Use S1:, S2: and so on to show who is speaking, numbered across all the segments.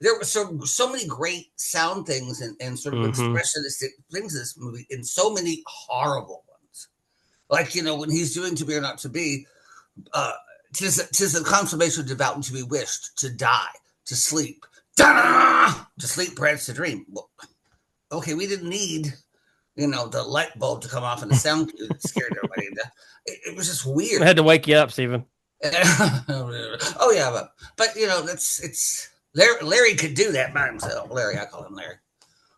S1: there were so many great sound things and sort of expressionistic things in this movie, and so many horrible ones. Like, when he's doing To Be or Not to Be, tis a consummation of devout and to be wished, to die, to sleep. To sleep, perhaps to dream. Well, okay, we didn't need, the light bulb to come off in the sound cue that scared everybody. It was just weird.
S2: I had to wake you up, Stephen.
S1: Oh yeah, but it's Larry could do that by himself. Larry, I call him Larry.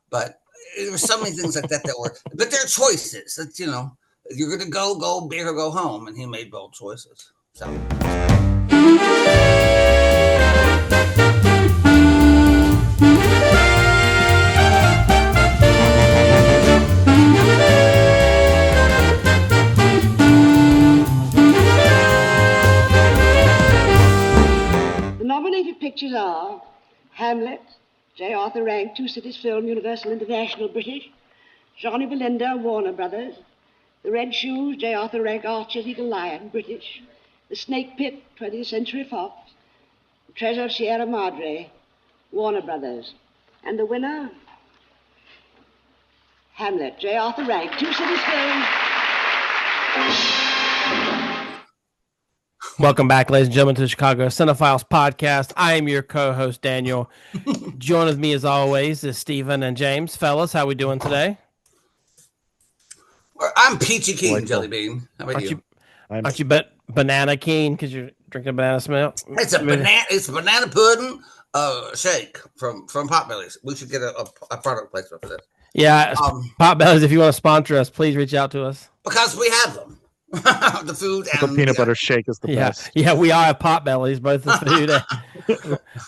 S1: But there were so many things like that were, but they're choices. That you're gonna go big or go home, and he made bold choices. So.
S3: Pictures are Hamlet, J. Arthur Rank, Two Cities Film, Universal International British, Johnny Belinda, Warner Brothers, The Red Shoes, J. Arthur Rank, Archer's Eagle Lion, British, The Snake Pit, 20th Century Fox, The Treasure of Sierra Madre, Warner Brothers, and the winner, Hamlet, J. Arthur Rank, Two Cities Film.
S2: Welcome back, ladies and gentlemen, to the Chicago Cinephiles podcast. I am your co-host, Daniel. Join with me, as always, is Stephen and James. Fellas, how we doing today?
S1: I'm Peachy Keen, Jelly Bean. How about you?
S2: Aren't you banana keen because you're drinking banana milk?
S1: It's a banana pudding shake from Potbellies. We should get a product placement for this.
S2: Yeah, Potbellies, if you want to sponsor us, please reach out to us.
S1: Because we have them. The food and
S4: the peanut butter shake is the best.
S2: Yeah, we are Potbellies, both the food,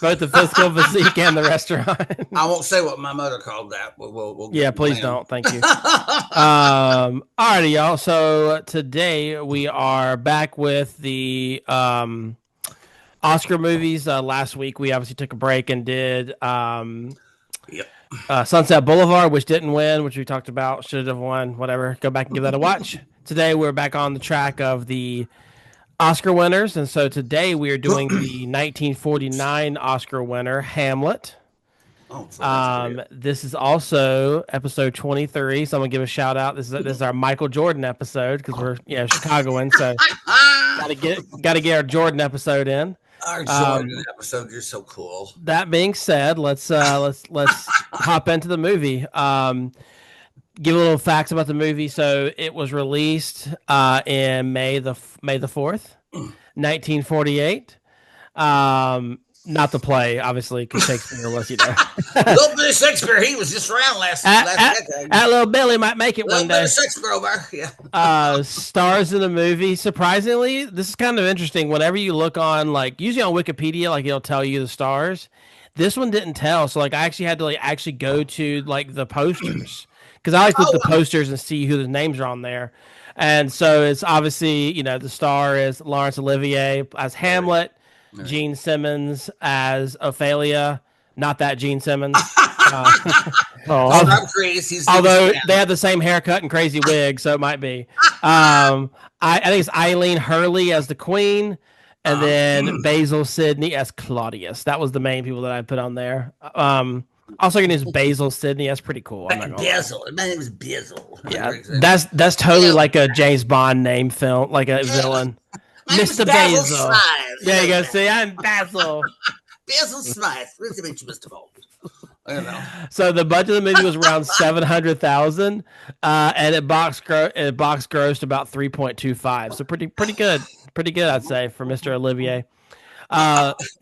S2: both the physical physique and the restaurant.
S1: I won't say what my mother called that. We'll
S2: please don't. Thank you. Alrighty, y'all. So today we are back with the Oscar movies. Last week we obviously took a break and did Sunset Boulevard, which didn't win, which we talked about, should have won, whatever. Go back and give that a watch. Today, we're back on the track of the Oscar winners. And so today we are doing the 1949 Oscar winner, Hamlet. This is also episode 23. So I'm going to give a shout out. This is our Michael Jordan episode because we're Chicagoan. So got to get our Jordan episode in.
S1: Our Jordan episode, you're so cool.
S2: That being said, let's hop into the movie. Give a little facts about the movie. So it was released in May the 4th, 1948. Not the play, obviously, because Shakespeare was,
S1: Little bit of Shakespeare, he was just around last decade.
S2: Little Billy might make it one day.
S1: Little bit of Shakespeare over, yeah.
S2: Stars in the movie. Surprisingly, this is kind of interesting. Whenever you look on, usually on Wikipedia, it'll tell you the stars. This one didn't tell, so I actually had to actually go to the posters. Because I look at the posters and see who the names are on there. And so it's obviously, the star is Laurence Olivier as Hamlet, Gene Simmons as Ophelia, not that Gene Simmons. Although they have the same haircut and crazy wig, so it might be. I think it's Eileen Hurley as the Queen, and then Basil Sidney as Claudius. That was the main people that I put on there. Also, your name is Basil Sidney. That's pretty cool.
S1: Basil. My name is Basil.
S2: Yeah, that's totally like a James Bond name film, like a villain. Mr. Basil. There you go. See, I'm Basil.
S1: Basil Smythe. What's the mention, Mr. Bond? I don't know.
S2: So the budget of the movie was around $700,000, and it box grossed about 3.25. So pretty good, I'd say, for Mr. Olivier.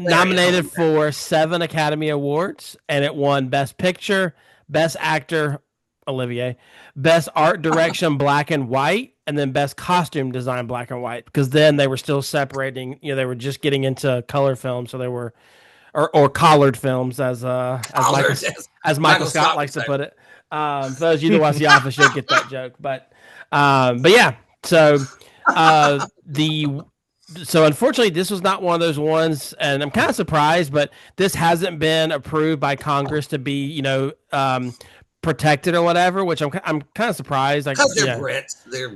S2: Nominated for 7 Academy Awards, and it won Best Picture, Best Actor, Olivier, Best Art Direction, Black and White, and then Best Costume Design, Black and White, because then they were still separating. They were just getting into color films, so they were, or collared films, as Michael Scott likes to put it. For those of you that watch The Office, you'll get that joke. But yeah, so So unfortunately, this was not one of those ones, and I'm kind of surprised, but this hasn't been approved by Congress to be, protected or whatever, which I'm kind of surprised.
S1: Because they're Brits. They're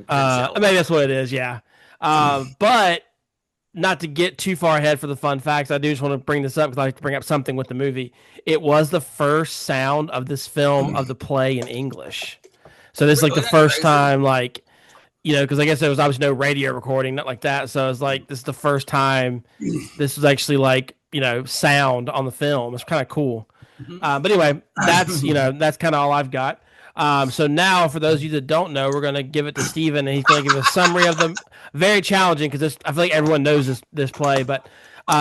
S2: maybe that's what it is, yeah. But not to get too far ahead for the fun facts, I do just want to bring this up because I like to bring up something with the movie. It was the first sound of this film of the play in English. So this is like the first time, like, because I guess there was obviously no radio recording, not like that. So it's like this is the first time this was actually like sound on the film. It's kind of cool. But anyway, that's that's kind of all I've got. So now, for those of you that don't know, we're going to give it to Steven, and he's going to give a summary of them. Very challenging because I feel like everyone knows this play, but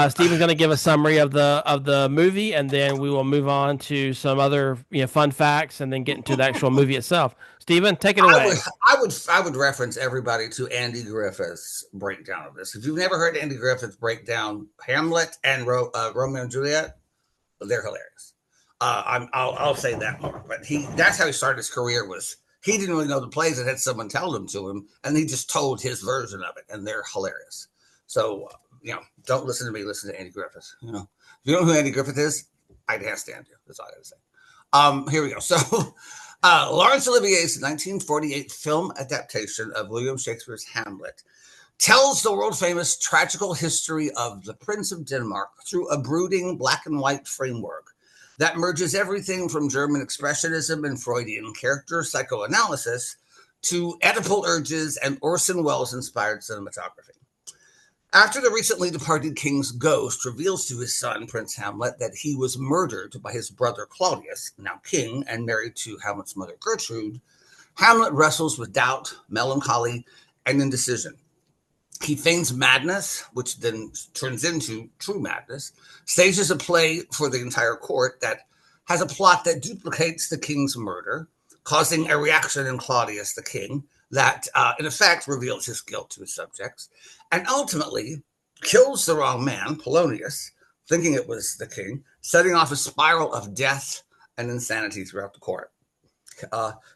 S2: Steven's going to give a summary of the movie, and then we will move on to some other fun facts, and then get into the actual movie itself. Steven, take it away.
S1: I would reference everybody to Andy Griffith's breakdown of this. If you've never heard Andy Griffith's breakdown, Hamlet and Romeo and Juliet, they're hilarious. I'll say that more, but that's how he started his career. Was he didn't really know the plays and had someone tell them to him, and he just told his version of it, and they're hilarious. So don't listen to me, listen to Andy Griffith. If you know who Andy Griffith is, I can't stand you. That's all I gotta say. Here we go. So Laurence Olivier's 1948 film adaptation of William Shakespeare's Hamlet tells the world-famous tragical history of the Prince of Denmark through a brooding black and white framework that merges everything from German expressionism and Freudian character psychoanalysis to Oedipal urges and Orson Welles-inspired cinematography. After the recently departed king's ghost reveals to his son, Prince Hamlet, that he was murdered by his brother Claudius, now king and married to Hamlet's mother Gertrude, Hamlet wrestles with doubt, melancholy, and indecision. He feigns madness, which then turns into true madness, stages a play for the entire court that has a plot that duplicates the king's murder, causing a reaction in Claudius, the king, that in effect reveals his guilt to his subjects, and ultimately kills the wrong man, Polonius, thinking it was the king, setting off a spiral of death and insanity throughout the court.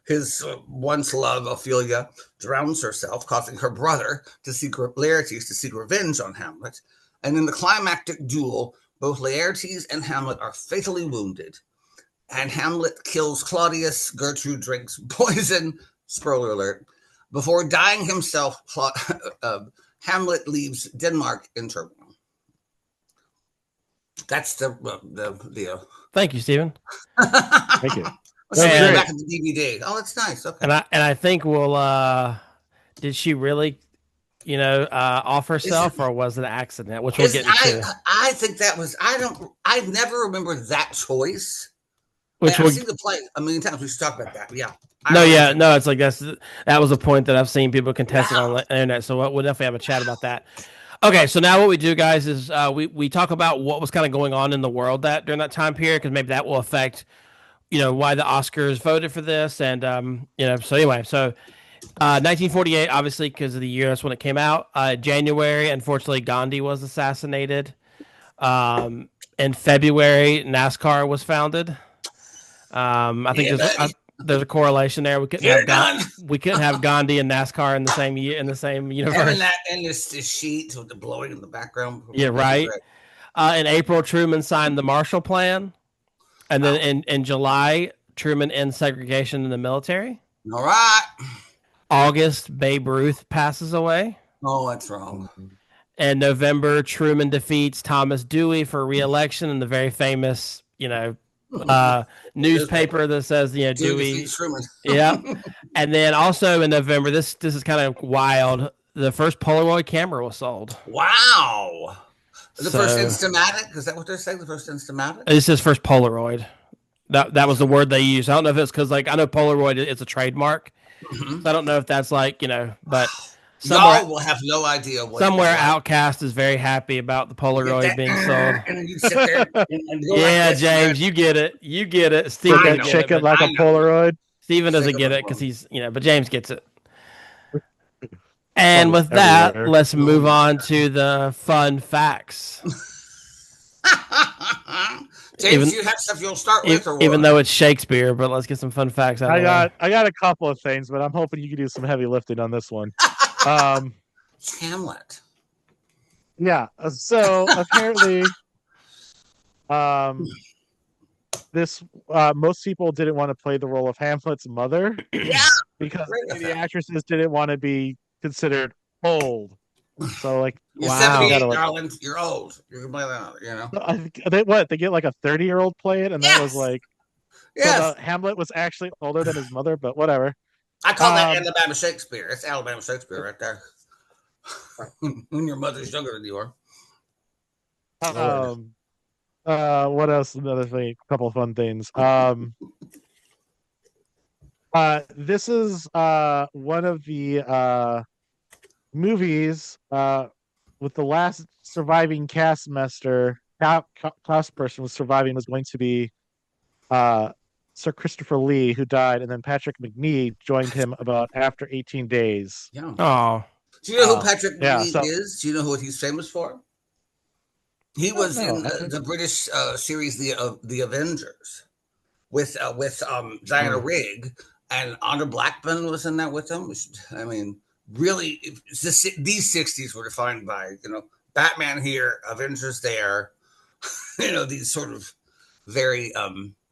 S1: His once love, Ophelia, drowns herself, causing her brother Laertes to seek revenge on Hamlet. And in the climactic duel, both Laertes and Hamlet are fatally wounded. And Hamlet kills Claudius. Gertrude drinks poison. Spoiler alert. Before dying himself, Hamlet leaves Denmark in turmoil. That's the
S2: Thank you, Steven.
S4: Thank you.
S1: Let's read back at the DVD. Oh, that's nice. Okay.
S2: And I think we'll. Did she really, off herself, or was it an accident? Which we'll get into.
S1: I think that was. I never remember that choice.
S2: Which
S1: I've seen the play a million times. We should talk about that. Yeah.
S2: No. It's like that was a point that I've seen people contesting on the internet. So we'll definitely have a chat about that. Okay, so now what we do, guys, is we talk about what was kind of going on in the world during that time period, because maybe that will affect why the Oscars voted for this. And, so anyway, 1948, obviously, because of the year, that's when it came out. January, unfortunately, Gandhi was assassinated. In February, NASCAR was founded. I think there's a correlation there. We couldn't have Gandhi and NASCAR in the same year, in the same universe.
S1: And this sheet with the blowing in the background.
S2: Yeah, right. In April, Truman signed the Marshall Plan. And then in July, Truman ends segregation in the military.
S1: All right.
S2: August, Babe Ruth passes away.
S1: Oh, that's wrong.
S2: And November, Truman defeats Thomas Dewey for re-election in the very famous, newspaper that says, Dewey.
S1: Truman.
S2: Yeah. And then also in November, this is kind of wild. The first Polaroid camera was sold.
S1: Wow. The first Instamatic? Is that what they're saying? The first Instamatic?
S2: This is first Polaroid. That was the word they used. I don't know if it's because, I know Polaroid is a trademark. Mm-hmm. So I don't know if that's but
S1: y'all will have no idea what.
S2: Somewhere Outcast is very happy about the Polaroid being sold.
S1: And then you sit there and go
S2: yeah, like James, you get it. You get it. Steven
S4: that chicken like a Polaroid.
S2: Steven doesn't get it because he's, but James gets it. And with that, let's move on to the fun facts.
S1: James, you have stuff you'll start with, or
S2: even though it's Shakespeare, but let's get some fun facts out of the way.
S4: I got a couple of things, but I'm hoping you can do some heavy lifting on this one.
S1: Hamlet.
S4: Yeah. So apparently, this most people didn't want to play the role of Hamlet's mother.
S1: Yeah.
S4: Because the actresses didn't want to be considered old. So like,
S1: You're
S2: Wow.
S1: 78,
S4: gotta, like,
S1: darling. You're old. You can play that, you know?
S4: I think they get like a 30-year-old play it, and that was
S1: Yes.
S4: like, so the
S1: Yes.
S4: Hamlet was actually older than his mother, but whatever.
S1: I call that
S4: Um,
S1: Alabama Shakespeare. It's Alabama Shakespeare right there. When your mother's younger than you are. Lord.
S4: um, what else? Another thing, a couple of fun things. This is one of the movies with the last surviving cast person was surviving was going to be Sir Christopher Lee, who died, and then Patrick McNee joined him about after 18 days.
S1: Yeah.
S2: Oh,
S1: Do you know who Patrick
S4: Yeah,
S1: McNee
S4: so
S1: is? Do you know what he's famous for? He
S4: I don't
S1: was
S4: know.
S1: in the British series the Avengers with Diana
S2: Hmm.
S1: Rigg, and Honor Blackman was in that with him. Which, I mean, really, these '60s were defined by Batman here, Avengers there. These sort of very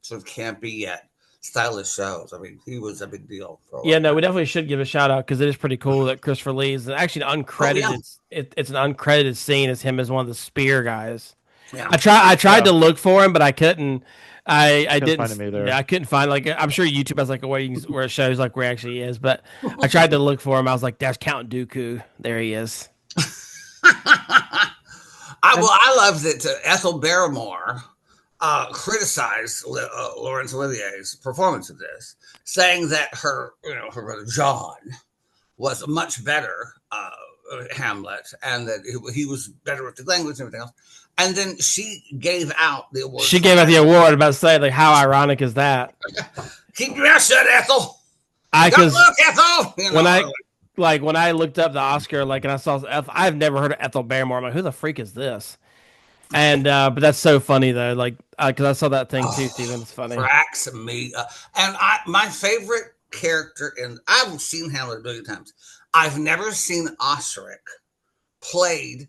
S1: sort of campy yet stylish shows. I mean, he was a big deal for a
S2: Yeah,
S1: long
S2: no,
S1: time.
S2: we definitely should give a shout out because it is pretty cool that Christopher Lee is actually an
S1: Oh yeah,
S2: uncredited. It's an uncredited scene as him as one of the spear guys.
S1: yeah.
S2: I tried
S4: Yeah,
S2: to look for him, but I couldn't. I
S4: couldn't
S2: didn't.
S4: find him
S2: Yeah,
S4: either.
S2: I couldn't find like I'm sure YouTube has like a way where it shows like where he actually is, but I tried to look for him. I was like, "That's Count Dooku. There he is."
S4: And
S1: I love that Ethel Barrymore criticized Laurence Olivier's performance of this, saying that her brother John was a much better Hamlet, and that he was better with the language and everything else. And then she gave out the award
S2: She
S1: for
S2: gave out the
S1: best.
S2: award. About to say like, how ironic is that?
S1: Keep your mouth shut, Ethel.
S2: I
S1: Don't
S2: because
S1: look, Ethel.
S2: when I like when I looked up the Oscar like and I saw I've never heard of Ethel Barrymore. I'm like, who the freak is this? And but that's so funny though. Like because I saw that thing too, Steven. It's funny.
S1: cracks me. And my favorite character I've seen Hamlet a billion times. I've never seen Osric played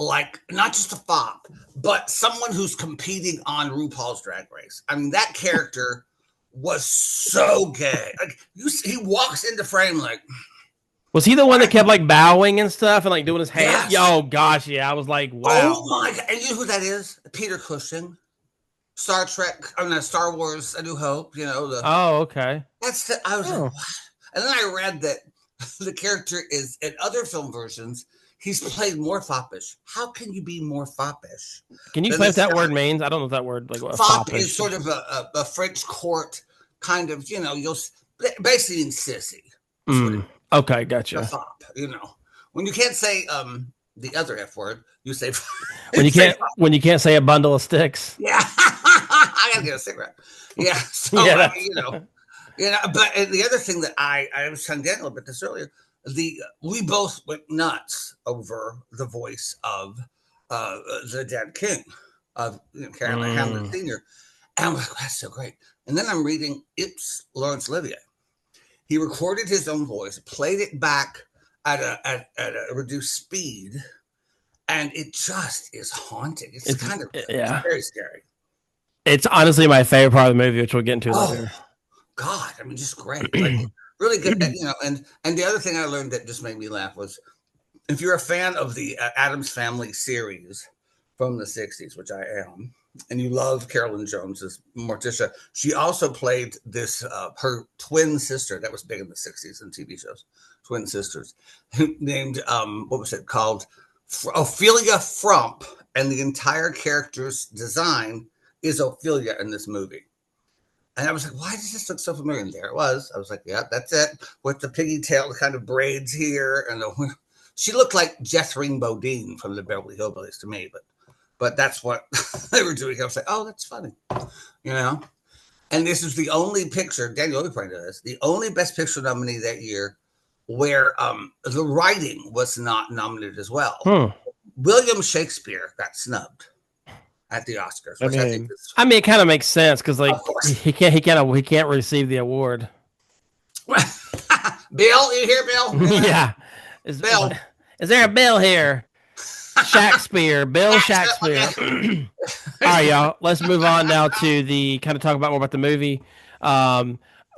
S1: like not just a fop, but someone who's competing on RuPaul's Drag Race. I mean, that character was so gay. Like he walks into frame like,
S2: Was he the one that kept like bowing and stuff and like doing his hand?
S1: yes,
S2: Yo, gosh, yeah. I was like,
S1: oh
S2: wow.
S1: my god! And you know who that is? Peter Cushing, Star Trek. I mean, Star Wars: A New Hope.
S2: Oh, okay.
S1: I was like,
S4: oh,
S1: what? And then I read that the character is in other film versions. He's played more foppish. How can you be more foppish
S2: Can you
S1: than
S2: explain what
S1: this
S2: that
S1: guy?
S2: word means? I don't know what that word like what
S1: Fop
S2: foppish.
S1: is sort of a French court kind of, you'll basically in sissy. That's what it is.
S2: Okay,
S1: A
S2: gotcha.
S1: fop, When you can't say the other F word, you say
S2: When you
S1: say
S2: can't
S1: fop.
S2: when you can't say a bundle of sticks.
S1: Yeah. I gotta get a cigarette. Yeah. So
S2: Yeah,
S1: but the other thing that I was telling Daniel about this earlier, we both went nuts over the voice of the dead king of Hamlet Senior, and I'm like, that's so great. And then I'm reading Laurence Olivier. He recorded his own voice, played it back at a reduced speed, and it just is haunting. It's very scary.
S2: It's honestly my favorite part of the movie, which we'll get into later.
S1: Oh God, I mean, just great, like really good. And the other thing I learned that just made me laugh was if you're a fan of the Addams Family series from the '60s, which I am, and you love Carolyn Jones's Morticia, she also played this her twin sister that was big in the '60s in TV shows, twin sisters, named what was it called? Ophelia Frump, and the entire character's design is Ophelia in this movie. And I was like, why does this look so familiar? And there it was. I was like, yeah, that's it. With the pigtail kind of braids here. And she looked like Jethring Bodine from the Beverly Hillbillies to me. But that's what they were doing. I was like, oh, that's funny. And this is the only picture, Daniel, you probably know this, the only Best Picture nominee that year where the writing was not nominated as well. William Shakespeare got snubbed at the Oscars, which
S2: I mean, it kind of makes sense because like
S1: of course.
S2: he can't receive the award.
S1: Bill, you here, Bill?
S2: Yeah,
S1: Bill.
S2: Is there a Bill here? Shakespeare, Bill Shakespeare. All right, y'all. Let's move on now to the kind of talk about more about the movie.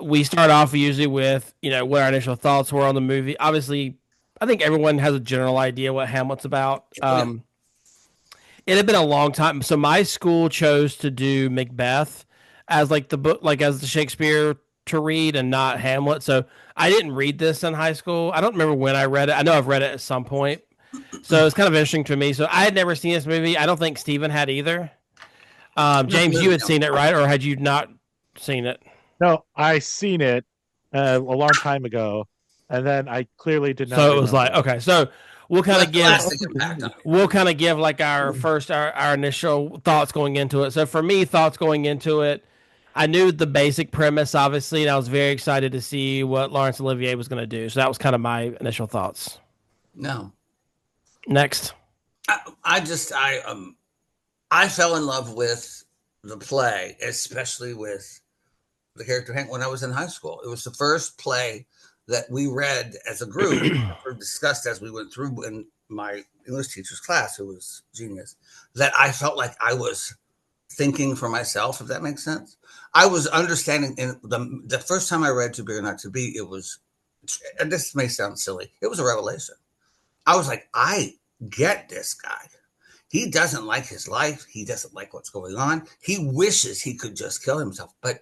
S2: We start off usually with what our initial thoughts were on the movie. Obviously, I think everyone has a general idea what Hamlet's about.
S1: Yeah.
S2: It had been a long time. So my school chose to do Macbeth as like the book, like as the Shakespeare to read and not Hamlet. So I didn't read this in high school. I don't remember when I read it. I know I've read it at some point. So it's kind of interesting to me. So I had never seen this movie. I don't think Steven had either. James, you had seen it, right? Or had you not seen it?
S4: No, I seen it a long time ago, and then I clearly did not.
S2: So it was like, okay, so we'll kind of give like our first our initial thoughts going into it. So for me, thoughts going into it, I knew the basic premise, obviously, and I was very excited to see what Laurence Olivier was going to do. So that was kind of my initial thoughts.
S1: No.
S2: Next.
S1: I fell in love with the play, especially with the character Hank, when I was in high school. It was the first play that we read as a group, or discussed as we went through in my English teacher's class, who was genius, that I felt like I was thinking for myself, if that makes sense. I was understanding in the first time I read To Be or Not to Be, it was, and this may sound silly, it was a revelation. I was like, I get this guy. He doesn't like his life. He doesn't like what's going on. He wishes he could just kill himself, but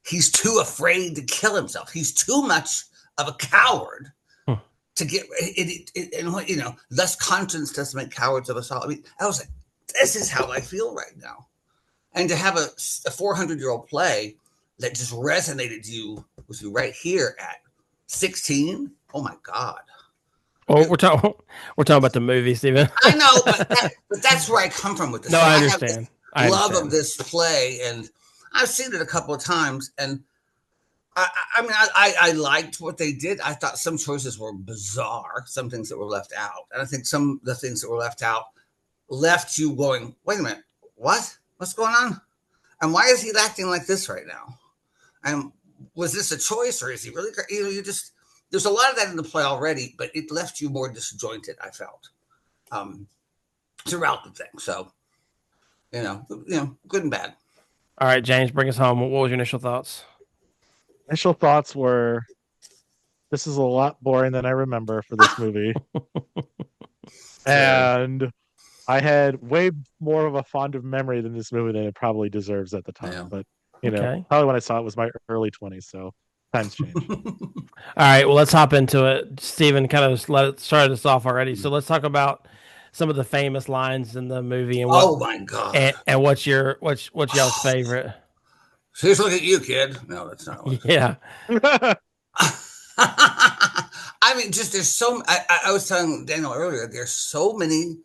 S1: he's too afraid to kill himself. He's too much of a coward to get it. And, you know, thus conscience does make cowards of us all. I mean, I was like, this is how I feel right now. And to have a 400-year-old play that just resonated with you right here at 16. Oh my God.
S2: Oh, we're talking about the movie, Steven.
S1: I know, but that's where I come from with this.
S2: No, I understand.
S1: I love of this play, and I've seen it a couple of times, and I liked what they did. I thought some choices were bizarre, some things that were left out, and I think some of the things that were left out left you going, "Wait a minute, what? What's going on? And why is he acting like this right now? And was this a choice, or is he really? You know, there's a lot of that in the play already, but it left you more disjointed, I felt, throughout the thing. So, you know, good and bad.
S2: All right, James, bring us home. What was your initial thoughts?
S4: Initial thoughts were, this is a lot boring than I remember for this movie. And I had way more of a fond of memory than this movie than it probably deserves at the time. Yeah. But, you know, probably when I saw it was my early 20s, so times change.
S2: All right, well, let's hop into it. Steven kind of started us off already, so let's talk about some of the famous lines in the movie. And
S1: oh my God!
S2: And what's y'all's favorite?
S1: She's looking at you, kid. No, that's not.
S2: Yeah.
S1: I mean, just there's so. I was telling Daniel earlier. There's so many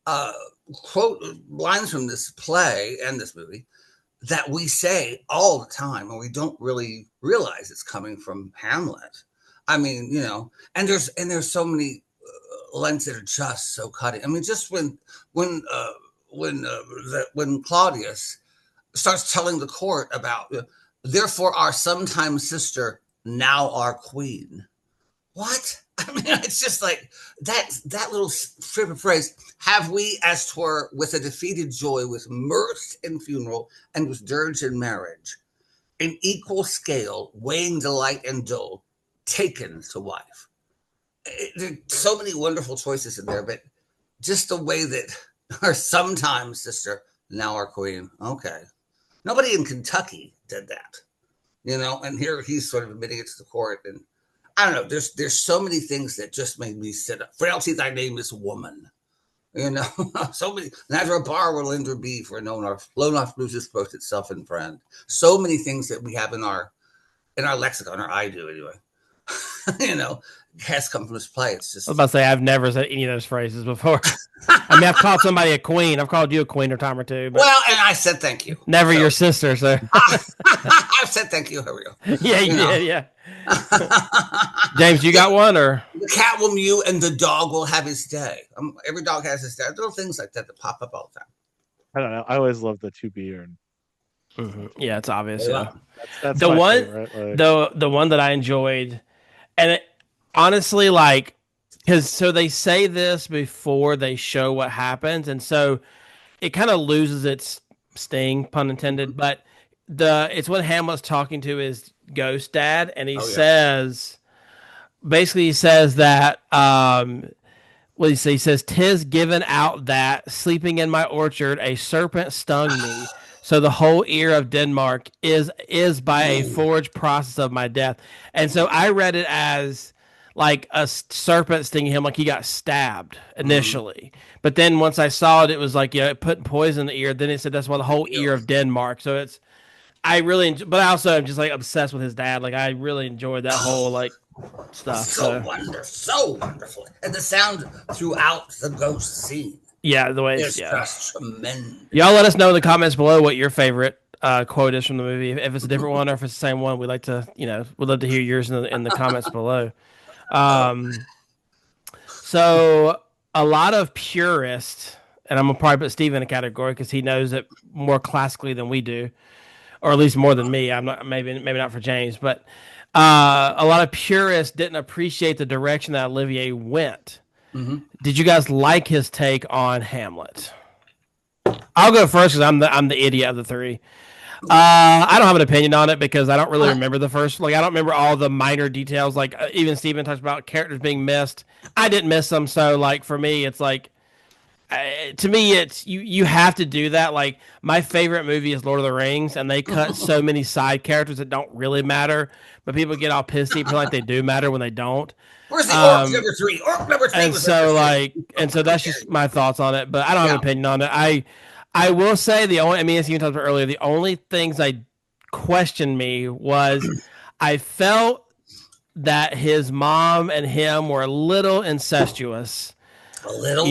S1: quote lines from this play and this movie that we say all the time, and we don't really realize it's coming from Hamlet. I mean, you know, and there's so many lines that are just so cutting. I mean, just when Claudius starts telling the court about, therefore our sometime sister, now our queen. What? I mean, it's just like that little phrase, have we as 'twere with a defeated joy, with mirth in funeral, and with dirge in marriage, in equal scale, weighing delight and dole, taken to wife. There's so many wonderful choices in there, but just the way that our sometime sister, now our queen. Okay. Nobody in Kentucky did that, you know, and here he's sort of admitting it to the court. And I don't know, there's so many things that just made me sit up. Frailty, thy name is woman. You know, so many, neither a bar will linder be, for no lone off loses both itself and friend. So many things that we have in our lexicon, or I do anyway. You know, has come from this play. It's just,
S2: I was about to say, I've never said any of those phrases before. I mean, I've called somebody a queen. I've called you a queen a time or two. But
S1: well, and I said thank you.
S2: Never your sister, sir.
S1: I've said thank you. Here we go.
S2: Yeah, you did. Yeah. James, you got one, or
S1: the cat will mew and the dog will have his day. Every dog has his day. Little things like that pop up all the time.
S4: I don't know. I always love the to be or.
S2: Mm-hmm. Yeah, it's obvious.
S1: Yeah.
S4: That's
S2: the one,
S4: favorite, like...
S2: the one that I enjoyed, and it, honestly, like, because so they say this before they show what happens, and so it kind of loses its sting, pun intended. But it's when Hamlet's talking to his ghost dad, and he says, basically he says that what he say? He says, "'Tis given out that sleeping in my orchard a serpent stung me. So the whole ear of Denmark is by a forged process of my death." And so I read it as like a serpent stinging him, like he got stabbed initially. But then once I saw it, it was like, it put poison in the ear. Then it said that's why the whole ear of Denmark. So it's, I really, but I also am just like obsessed with his dad. Like I really enjoyed that whole like stuff.
S1: So wonderful. And the sound throughout the ghost scene.
S2: Yeah, the way
S1: it's just tremendous.
S2: Y'all let us know in the comments below what your favorite quote is from the movie. If it's a different one or if it's the same one, we'd like to, we'd love to hear yours in the comments below. So a lot of purists, and I'm gonna probably put Steve in a category because he knows it more classically than we do, or at least more than me. I'm not maybe not for James, but a lot of purists didn't appreciate the direction that Olivier went. Did you guys like his take on Hamlet? I'll go first because I'm the idiot of the three. I don't have an opinion on it because I don't really remember the first. Like I don't remember all the minor details. Like even Steven talks about characters being missed. I didn't miss them, so like for me, it's like to me, it's you have to do that. Like my favorite movie is Lord of the Rings, and they cut so many side characters that don't really matter, but people get all pissy feel like they do matter when they don't.
S1: Where's the orc number three? Orc number three.
S2: And so that's just my thoughts on it. But I don't have an opinion on it. I will say as you talked about earlier, the only things I questioned me was I felt that his mom and him were a little incestuous.
S1: A little,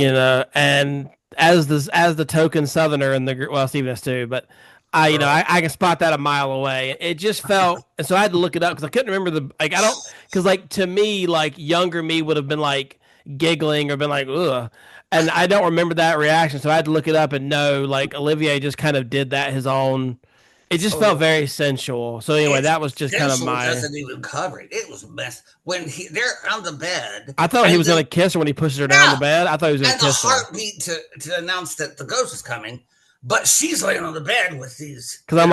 S2: and as the token Southerner in the Stephen is too, but I can spot that a mile away. It just felt, and so I had to look it up because I couldn't remember to me, like younger me would have been like giggling or been like, ugh. And I don't remember that reaction, so I had to look it up and know like Olivier just kind of did that his own. It just felt very sensual. So anyway, that was just kind of my.
S1: Doesn't even cover it. It was a mess when they're on the bed.
S2: I thought he was going to kiss her when he pushes her down the bed. I thought he was going to kiss her.
S1: And the heartbeat to announce that the ghost is coming, but she's laying on the bed with these.
S2: Because I'm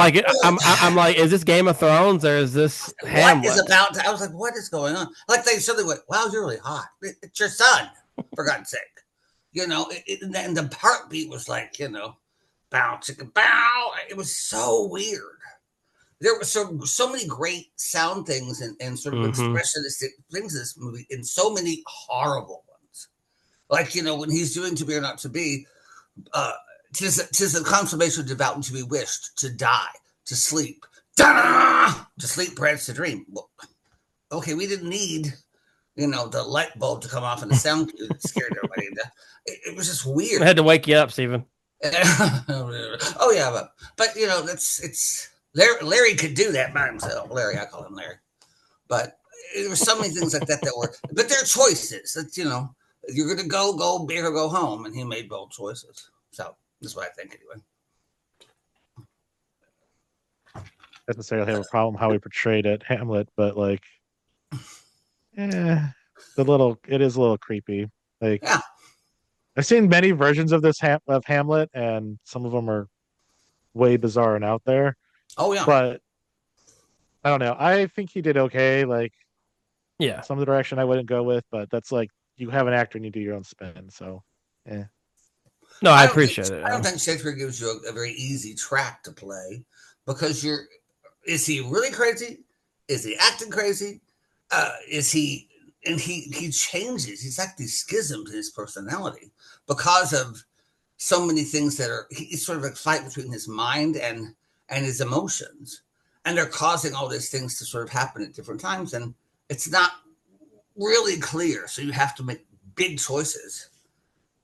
S2: like, is this Game of Thrones or is this Hamlet?
S1: What is about? I was like, what is going on? Like they suddenly went, wow, you're really hot. It's your son, for God's sake. And the heartbeat was like, bow, chicka, bow. It was so weird. There were so many great sound things and sort of expressionistic things in this movie, and so many horrible ones. Like, when he's doing To Be or Not to Be, tis a consummation devout to be wished, to die, to sleep. Da-da! To sleep, perhaps to dream. Well, okay, we didn't need, the light bulb to come off in the sound cue that scared everybody. It was just weird.
S2: I had to wake you up, Stephen.
S1: Oh yeah, but it's Larry could do that by himself. Larry, I call him Larry. But there were so many things like that were, but they're choices. That you're gonna go big or go home, and he made bold choices. So that's what I think anyway.
S4: I don't necessarily have a problem how he portrayed it, Hamlet, but like, it is a little creepy. Like, yeah. I've seen many versions of this of Hamlet, and some of them are way bizarre and out there.
S1: Oh yeah,
S4: but I don't know. I think he did okay. Like, some of the direction I wouldn't go with, but that's like you have an actor and you do your own spin. So, yeah.
S2: No, I appreciate it.
S1: I don't think Shakespeare gives you a very easy track to play because is he really crazy? Is he acting crazy? Is he? And he changes. He's like these schisms in his personality because of so many things he's sort of a fight between his mind and his emotions. And they're causing all these things to sort of happen at different times. And it's not really clear. So you have to make big choices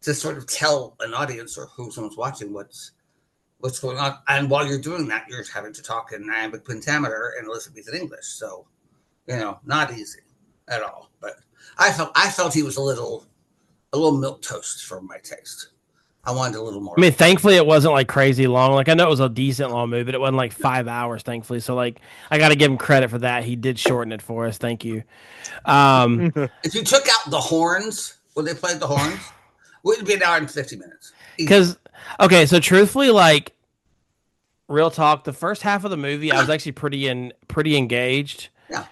S1: to sort of tell an audience or who someone's watching what's going on. And while you're doing that, you're having to talk in iambic pentameter and Elizabethan English. So, not easy at all. But I felt he was a little milquetoast for my taste. I wanted a little more.
S2: I mean, thankfully it wasn't like crazy long. Like I know it was a decent long movie, but it wasn't like 5 hours, thankfully. So like I got to give him credit for that. He did shorten it for us. Thank you.
S1: If you took out the horns, when they played the horns, it would be an hour and 50 minutes.
S2: Because so truthfully, like real talk, the first half of the movie, I was actually pretty engaged.
S1: Yeah.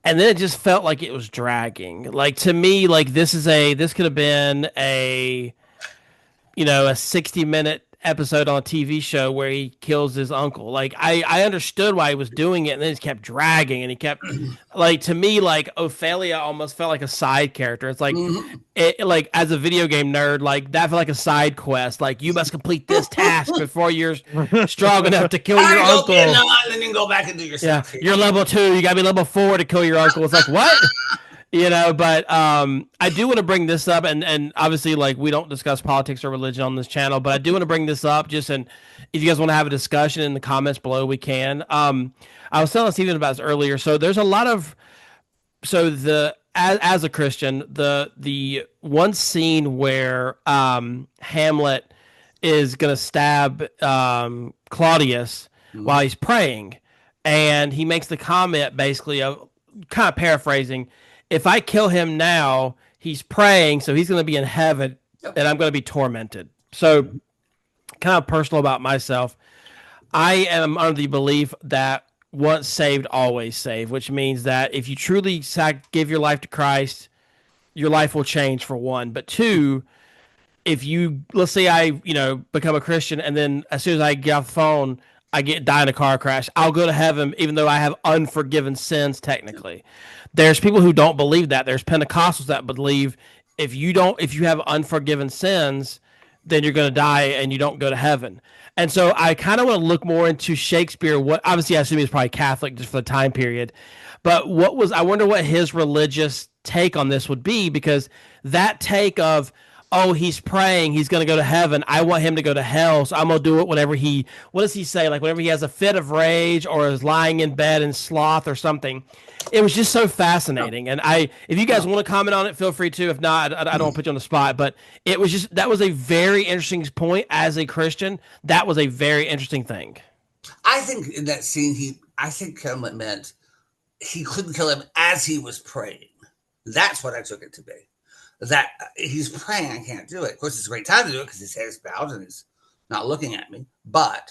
S2: and then it just felt like it was dragging. Like to me, like this could have been a 60-minute episode on a TV show where he kills his uncle. Like I understood why he was doing it, and then it kept dragging, and he kept like, to me, like Ophelia almost felt like a side character. It's like like as a video game nerd, like that felt like a side quest. Like you must complete this task before you're strong enough to kill your uncle.
S1: And then you can go back and do your stuff.
S2: Yeah, you're level 2. You gotta be level 4 to kill your uncle. It's like, what? But I do want to bring this up, and obviously, like, we don't discuss politics or religion on this channel, but I do want to bring this up and if you guys want to have a discussion in the comments below, we can. I was telling Stephen about this earlier. So there's a lot of, as a Christian, the one scene where Hamlet is going to stab Claudius while he's praying, and he makes the comment basically of, kind of paraphrasing, if I kill him now, he's praying, so he's going to be in heaven, and I'm going to be tormented. So, kind of personal about myself, I am under the belief that once saved, always saved, which means that if you truly give your life to Christ, your life will change, for one. But two, if you, let's say I, become a Christian, and then as soon as I get off the phone, I die in a car crash, I'll go to heaven, even though I have unforgiven sins, technically. There's people who don't believe that. There's Pentecostals that believe if you have unforgiven sins, then you're going to die and you don't go to heaven. And so I kind of want to look more into Shakespeare. What, obviously, I assume he's probably Catholic just for the time period. But I wonder what his religious take on this would be, because that take of, oh, he's praying, he's going to go to heaven, I want him to go to hell, so I'm going to do it whenever what does he say? Like whenever he has a fit of rage or is lying in bed in sloth or something. It was just so fascinating. And if you guys want to comment on it, feel free to. If not, I don't want to put you on the spot. But it was that was a very interesting point as a Christian. That was a very interesting thing.
S1: I think in that scene, I think Hamlet meant he couldn't kill him as he was praying. That's what I took it to be. That he's praying, I can't do it. Of course, it's a great time to do it because his head is bowed and he's not looking at me. But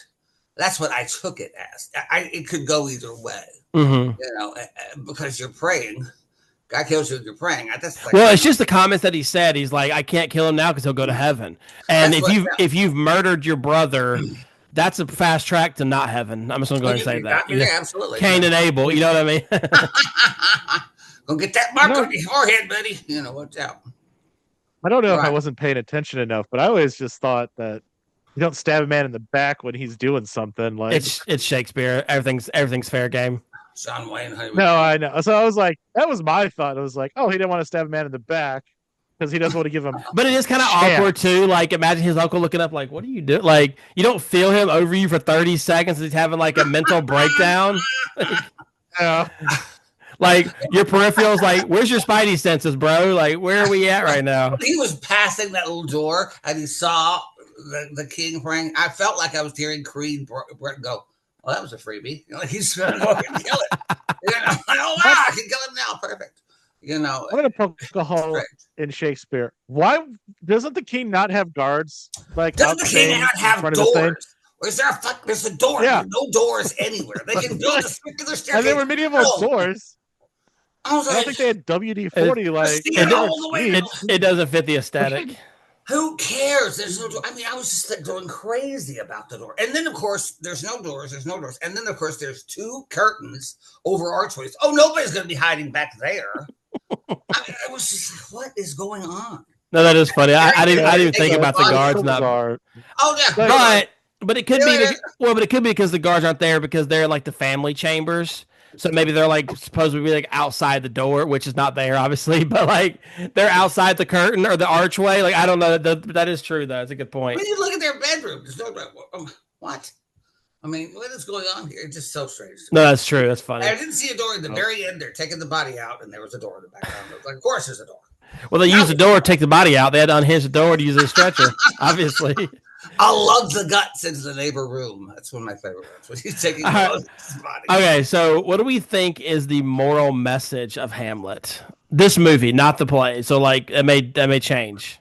S1: that's what I took it as. It could go either way, because you're praying. God kills you when you're praying.
S2: It's just the comments that he said. He's like, I can't kill him now because he'll go to heaven. And if you've murdered your brother, that's a fast track to not heaven. I'm just going to go ahead and say that.
S1: Yeah, absolutely.
S2: Cain and Abel, you know what I mean?
S1: Go get that mark on your forehead, buddy. Watch out.
S4: I don't know if I wasn't paying attention enough, but I always just thought that you don't stab a man in the back when he's doing something. Like
S2: it's Shakespeare. Everything's fair game.
S1: John Wayne.
S4: No, I know. So I was like, that was my thought. I was like, oh, he didn't want to stab a man in the back because he doesn't want to give him.
S2: But it is kind of awkward too. Like imagine his uncle looking up, like, what do you do? Like you don't feel him over you for 30 seconds. He's having like a mental breakdown.
S4: Yeah.
S2: Like your peripherals, like where's your spidey senses, bro? Like where are we at right now?
S1: He was passing that little door and he saw the king praying. I felt like I was hearing Creed go, "Oh, that was a freebie." He's gonna go and kill it. Oh wow, I can kill him now. Perfect. I'm
S4: gonna poke a hole in Shakespeare. Why doesn't the king not have guards? Like
S1: doesn't the king not have doors? There's a door.
S4: Yeah.
S1: There's no doors anywhere. They can build a circular staircase.
S4: And they were medieval doors. I don't think they had WD-40.
S2: It doesn't fit the aesthetic.
S1: Who cares? There's no door. I mean, I was just going crazy about the door. And then, of course, there's no doors. And then, of course, there's two curtains over archways. Oh, nobody's going to be hiding back there. I was just like, what is going on?
S2: No, that is funny. I didn't think about the guards not.
S1: Oh yeah,
S2: but it could be. But it could be because the guards aren't there because they're like the family chambers. So maybe they're like supposed to be like outside the door, which is not there, obviously, but like they're outside the curtain or the archway. Like I don't know. That is true, though. It's a good point.
S1: When you look at their bedroom, there's no what? I mean, what is going on here? It's just so strange.
S2: No, that's true. That's funny.
S1: I didn't see a door at the very end. They're taking the body out, and there was a door in the background. Like, of course, there's a door.
S2: Well, they used the door to take the body out. They had to unhinge the door to use a stretcher, obviously.
S1: I love the guts into the neighbor room. That's one of my favorite ones. When he's taking his body. Okay, so what do we think is the moral message of Hamlet? This movie, not the play. So, like, that may change.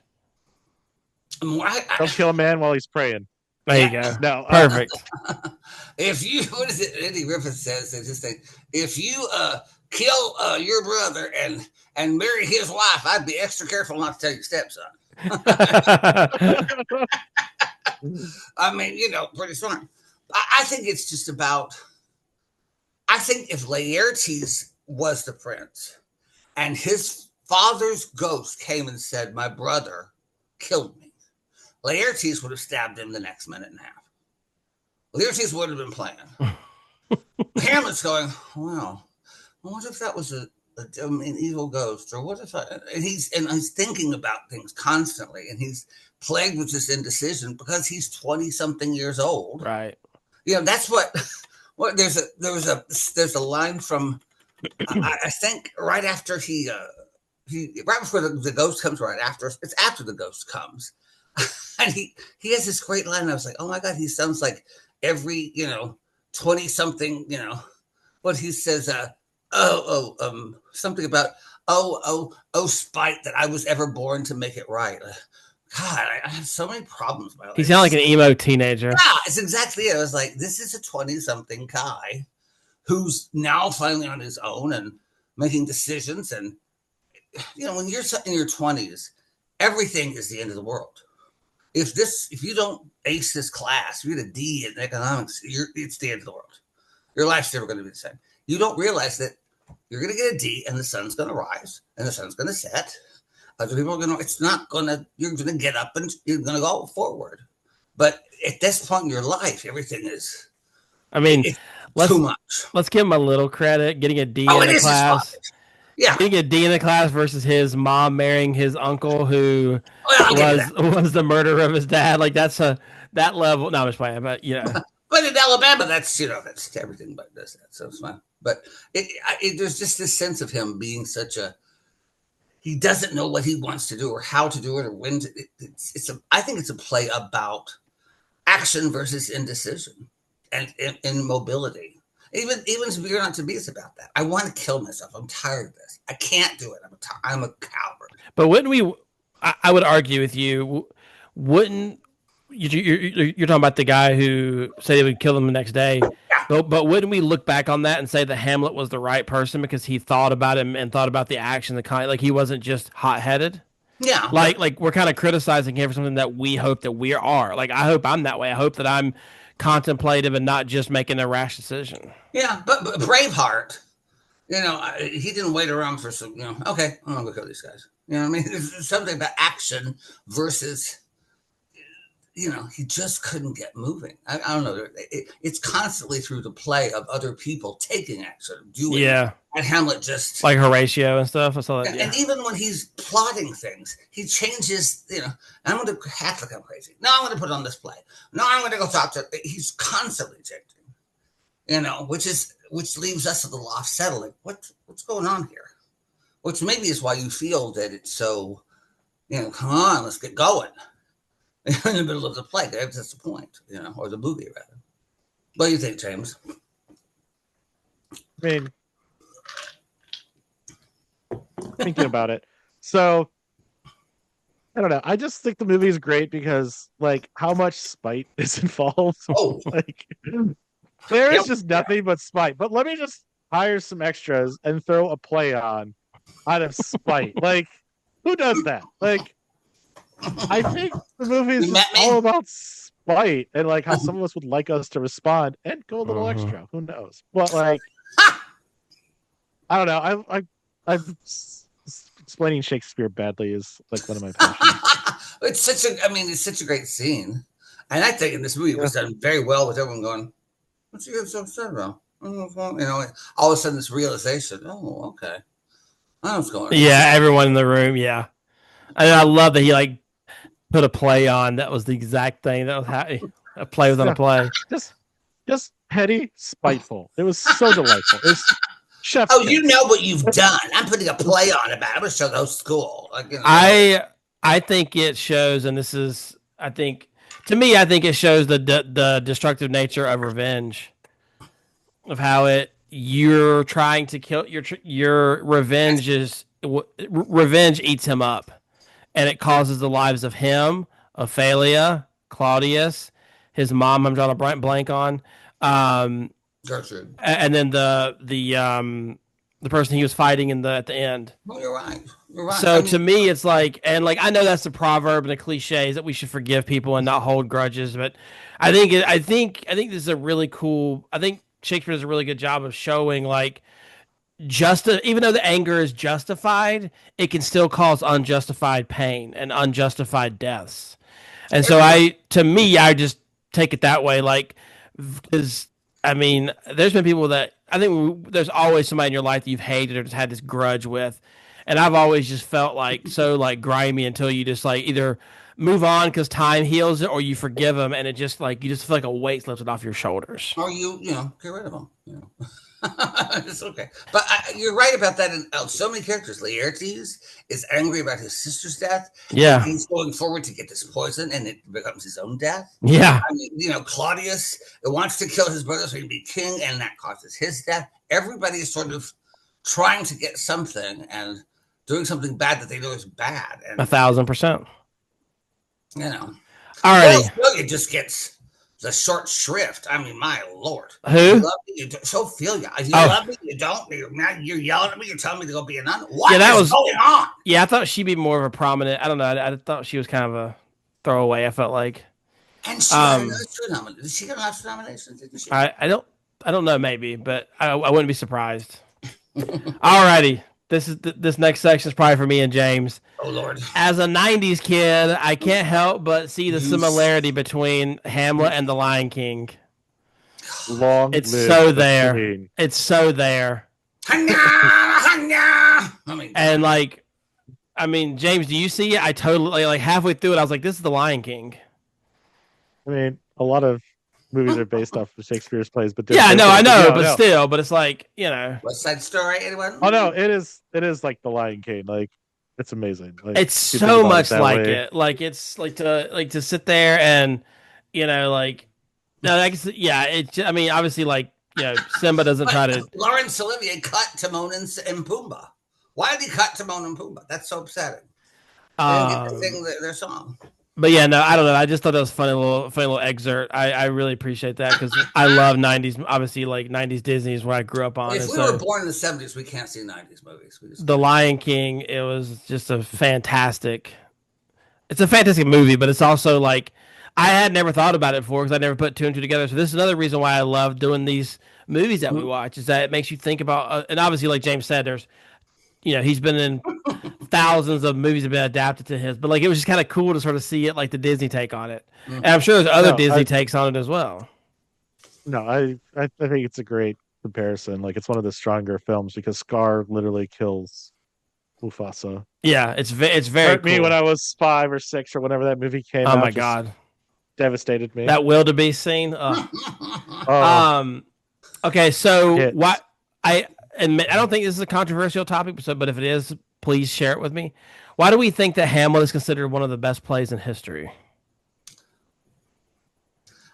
S4: Don't kill a man while he's praying.
S2: There you go.
S4: No,
S2: Perfect.
S1: If you, what is it? Eddie Griffith says, they just think, if you kill your brother and marry his wife, I'd be extra careful not to tell your stepson. I mean, pretty smart. I think it's just about. I think if Laertes was the prince, and his father's ghost came and said, "My brother killed me," Laertes would have stabbed him the next minute and a half. Laertes would have been playing. Hamlet's going, wow, what if that was an evil ghost? Or what if and he's thinking about things constantly, and he's plagued with this indecision because he's 20-something years old.
S2: Right.
S1: That's what there's a line from I think right after he right before the ghost comes, right after it's after the ghost comes. And he has this great line. And I was like, oh my God, he sounds like every 20-something, what he says, something about spite that I was ever born to make it right. God, I have so many problems in my life.
S2: He sounded like an emo teenager.
S1: Yeah, it's exactly it. I was like, this is a 20-something guy who's now finally on his own and making decisions. And when you're in your 20s, everything is the end of the world. If you don't ace this class, if you get a D in economics, it's the end of the world. Your life's never going to be the same. You don't realize that you're going to get a D and the sun's going to rise and the sun's going to set. Other people are going to, you're going to get up and you're going to go forward. But at this point in your life, everything is, too much.
S2: Let's give him a little credit. Getting a D in the class.
S1: Yeah.
S2: Getting a D in the class versus his mom marrying his uncle who was the murderer of his dad. Like that level. No, I'm just playing, but
S1: But in Alabama, that's everything but this. So it's fine. But there's just this sense of him being he doesn't know what he wants to do or how to do it or when to. I think it's a play about action versus indecision and mobility. Even You're Not to Be is about that. I want to kill myself. I'm tired of this. I can't do it. I'm a coward.
S2: But wouldn't we? I would argue with you. Wouldn't you're talking about the guy who said he would kill him the next day?
S1: Yeah.
S2: But wouldn't we look back on that and say that Hamlet was the right person because he thought about him and thought about the action, like he wasn't just hot-headed?
S1: Yeah.
S2: Like we're kind of criticizing him for something that we hope that we are. Like I hope I'm that way. I hope that I'm contemplative and not just making a rash decision.
S1: Yeah, but Braveheart, he didn't wait around for some, okay, I'm gonna go kill these guys. You know what I mean? There's something about action versus, he just couldn't get moving. I don't know. It's constantly through the play of other people taking action, doing. Yeah. And Hamlet just
S2: like Horatio and stuff. I saw that.
S1: And even when he's plotting things, he changes. I'm going to act like I'm crazy. No, I'm going to put on this play. No, I'm going to go talk to. He's constantly changing. Which leaves us at the loft settling. What's going on here? Which maybe is why you feel that it's so. Come on, let's get going. In the middle of the play, that's the point. Or the movie rather. What do you think, James?
S4: I mean, thinking about it, so I don't know. I just think the movie is great because, how much spite is involved.
S1: Oh,
S4: there is just nothing but spite. But let me just hire some extras and throw a play on out of spite. Who does that? I think the movie is all about spite and how some of us would like us to respond and go a little extra. Who knows? But I don't know. I'm explaining Shakespeare badly is one of my passions.
S1: It's such a great scene, and I think in this movie it was done very well with everyone going, "What's he so upset about?" All of a sudden this realization. Oh, okay, I know what's going on.
S2: Yeah, everyone in the room. Yeah, and I love that he put a play on. That was the exact thing. That was a play within a play.
S4: Just petty, spiteful. It was so delightful. It was chef's
S1: kiss. You know what you've done. I'm putting a play on about it. I'm going to show the whole school.
S2: I think it shows, and this is, to me, I think it shows the destructive nature of revenge, of how you're trying to kill your revenge revenge eats him up. And it causes the lives of him, Ophelia, Claudius, his mom. I'm drawing a blank on.
S1: Gertrude.
S2: And then the person he was fighting at the end.
S1: No, you're right. You're right.
S2: So to me, it's like, and like I know that's the proverb and the cliche is that we should forgive people and not hold grudges, but I think this is a really cool. I think Shakespeare does a really good job of showing like even though the anger is justified, it can still cause unjustified pain and unjustified deaths. And so to me, I just take it that way, like because I mean, there's been people that I think there's always somebody in your life that you've hated or just had this grudge with. And I've always just felt like so like grimy until you just like either move on because time heals it or you forgive them. And it just like, you just feel like a weight's lifted off your shoulders.
S1: Or get rid of them. It's okay. But you're right about that in so many characters. Laertes is angry about his sister's death.
S2: Yeah.
S1: He's going forward to get this poison and it becomes his own death.
S2: Yeah.
S1: I mean, Claudius wants to kill his brother so he can be king and that causes his death. Everybody is sort of trying to get something and doing something bad that they know is bad. And
S2: 1,000%.
S1: All
S2: right.
S1: It just gets the short shrift. I mean, my Lord.
S2: Who?
S1: You love me, you don't. Sophia. You love me, you don't. You're yelling at me. You're telling me to go be a nun. What is going on?
S2: Yeah, I thought she'd be more of a prominent. I don't know. I thought she was kind of a throwaway. I felt like.
S1: And she got another nomination. Did she get an Oscar nomination? Didn't she?
S2: I don't know. Maybe, but I wouldn't be surprised. Alrighty. This next section is probably for me and James.
S1: Oh Lord!
S2: As a '90s kid, I can't help but see the similarity between Hamlet and The Lion King. It's so there. It's so there. And like, I mean, James, do you see it? I totally like halfway through it. I was like, "This is The Lion King."
S4: I mean, a lot of movies are based off of Shakespeare's plays, but
S2: yeah, I know, but still, but it's like
S1: West Side Story. Anyone?
S4: Oh no, it is like The Lion King. Like it's amazing. Like,
S2: it's so much like it. Like it's like to sit there and like no, I guess I mean, obviously, like Simba doesn't try to.
S1: Laurence Olivier cut Timon and Pumbaa. Why did he cut Timon and Pumbaa? That's so upsetting. They didn't get to sing their song.
S2: But yeah, no, I don't know. I just thought that was a funny little excerpt. I really appreciate that because I love '90s. Obviously, like '90s Disney is what I grew up on.
S1: If we were born in the '70s, we can't see '90s movies.
S2: The Lion King. It was just a fantastic. It's a fantastic movie, but it's also like I had never thought about it before because I never put two and two together. So this is another reason why I love doing these movies that we watch is that it makes you think about. And obviously, like James said, there's. He's been in thousands of movies have been adapted to his, but like it was just kind of cool to sort of see it like the Disney take on it. And I'm sure there's other Disney takes on it as well.
S4: No, I think it's a great comparison. Like it's one of the stronger films because Scar literally kills Mufasa.
S2: Yeah, it's very cool.
S4: Me when I was 5 or 6 or whenever that movie came out.
S2: Oh my god.
S4: Devastated me.
S2: That wildebeest scene. Okay, so what and I don't think this is a controversial topic, but if it is, please share it with me. Why do we think that Hamlet is considered one of the best plays in history?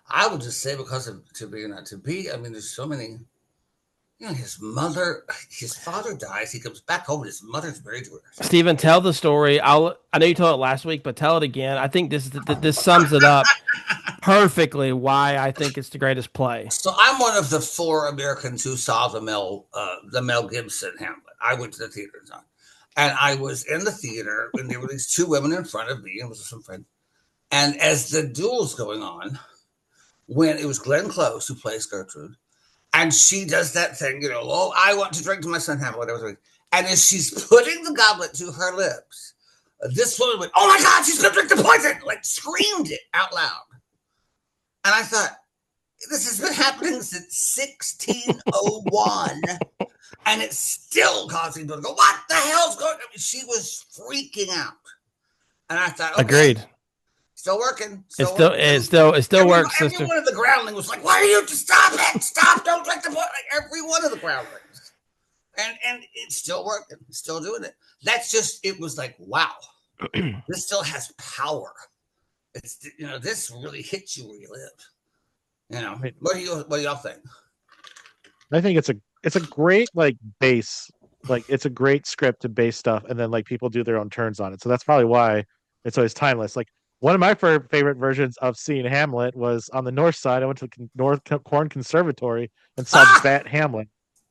S1: I would just say because of To Be or Not to Be. I mean, there's so many. His father dies. He comes back home, and his mother's very to her.
S2: Stephen, tell the story. I know you told it last week, but tell it again. I think this sums it up perfectly. Why I think it's the greatest play.
S1: So I'm one of the 4 Americans who saw the Mel Gibson Hamlet. I went to the theater and I was in the theater and there were these 2 women in front of me and was some friend. And as the duel's going on, when it was Glenn Close who plays Gertrude. And she does that thing, I want to drink to my son Hamlet, whatever. And as she's putting the goblet to her lips, this woman went, "Oh my God, she's going to drink the poison!" Like screamed it out loud. And I thought, this has been happening since 1601. And it's still causing people to go, "What the hell's going on?" She was freaking out. And I thought, okay,
S2: agreed.
S1: Still working.
S2: It still works, sister.
S1: Every one of the groundlings was like, "Why are you to stop it? Stop! Don't drink the poison!" Like every one of the groundlings, and it's still working. It's still doing it. That's just. It was like, wow, this still has power. It's this really hits you where you live. What do y'all think?
S4: I think it's a great like base. Like it's a great script to base stuff, and then like people do their own turns on it. So that's probably why it's always timeless. Like One of my favorite versions of seeing Hamlet was on the north side. I went to the North Corn Conservatory and saw Bat Hamlet.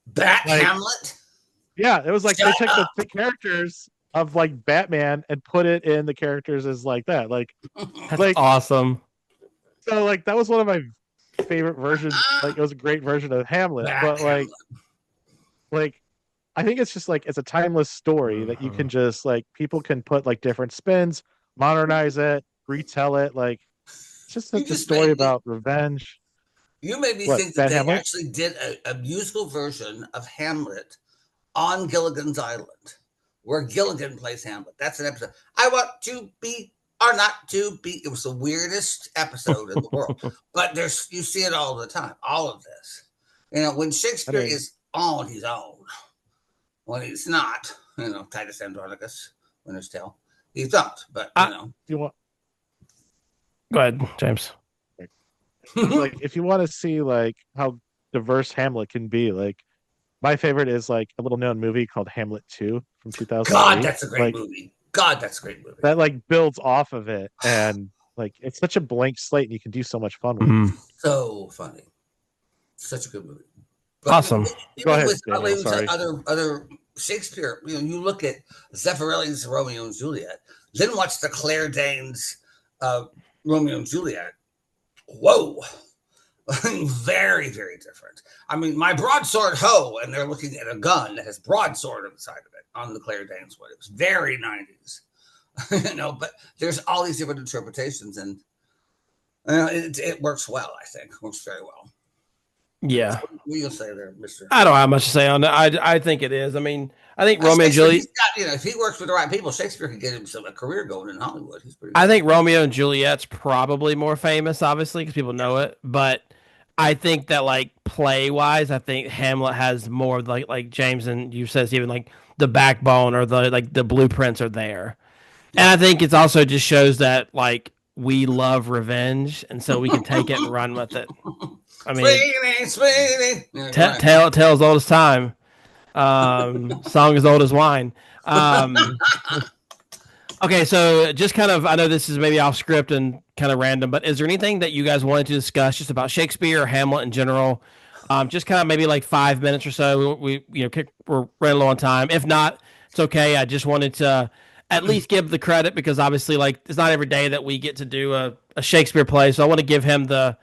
S1: Bat
S4: Like,
S1: Hamlet?
S4: yeah, it was like they
S1: Shut
S4: took the
S1: up.
S4: characters of like Batman and put it in the characters as like that.
S2: That's
S4: Like
S2: awesome.
S4: so like that was one of my favorite versions. Like it was a great version of Hamlet.
S1: Bat
S4: But
S1: Hamlet.
S4: like I think it's just like it's a timeless story that you can just like people can put like different spins, modernize it, retell it. Like it's just
S1: You
S4: such a
S1: just
S4: story
S1: made me
S4: about revenge.
S1: You made me
S4: What,
S1: think that
S4: Bad
S1: they
S4: Hamlet?
S1: actually did a musical version of Hamlet on Gilligan's Island, where Gilligan plays Hamlet. That's an episode. I want to be or not to be. It was the weirdest episode in the world, but you see it all the time. All of this, when Shakespeare is on, he's on. When he's not, Titus Andronicus, Winter's Tale, he's not. But
S4: if you want,
S2: go ahead, James.
S4: like if you want to see like how diverse Hamlet can be, like my favorite is like a little known movie called Hamlet 2 from 2008.
S1: God, that's a great movie. God, that's a great movie.
S4: That like builds off of it, and like it's such a blank slate, and you can do so much fun with it.
S1: So funny, such a good movie. But
S2: awesome.
S4: Go ahead,
S1: with
S4: Daniel, sorry.
S1: other Shakespeare, you look at Zeffirelli's Romeo and Juliet, then watch the Claire Danes Romeo and Juliet. Whoa. Very, very different. I mean, my broadsword hoe, and they're looking at a gun that has broadsword on the side of it on the Claire Danes one. It was very 90s. But there's all these different interpretations, and it works well, I think. It works very well.
S2: Yeah.
S1: What do you say there, Mr.?
S2: I don't have much to say on that. I think it is. I mean, I think Romeo and Juliet.
S1: If he works with the right people, Shakespeare could get him a career going in Hollywood. He's pretty good.
S2: I think Romeo and Juliet's probably more famous, obviously, because people know it. But I think that like play wise, I think Hamlet has more like James and you said, Stephen, like the backbone or the blueprints are there. Yeah. And I think it's also just shows that like we love revenge, and so we can take it and run with it. I mean,
S1: Sweeney.
S2: Tale as old as time. Song as old as wine. Okay, so just kind of, I know this is maybe off script and kind of random, but is there anything that you guys wanted to discuss just about Shakespeare or Hamlet in general? Just kind of maybe like 5 minutes or so. We're running low on time. If not, it's okay. I just wanted to at least give the credit because obviously, like, it's not every day that we get to do a Shakespeare play, so I want to give him the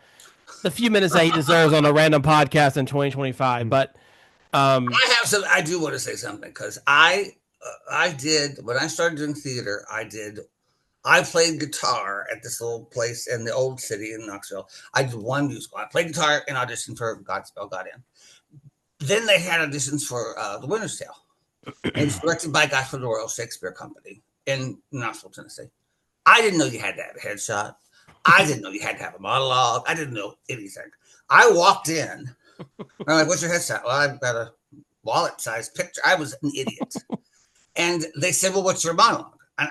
S2: few minutes that he deserves on a random podcast in 2025. But
S1: I do want to say something because I did when I started doing theater. I played guitar at this little place in the old city in Knoxville. I did one musical. I played guitar and auditioned for Godspell Got In. Then they had auditions for The Winter's Tale. And it's directed by a guy from the Royal Shakespeare Company in Knoxville, Tennessee. I didn't know you had to have a headshot. I didn't know you had to have a monologue. I didn't know anything. I walked in. I'm like, what's your headshot? Well, I've got a wallet-sized picture. I was an idiot. And they said, well, what's your monologue? And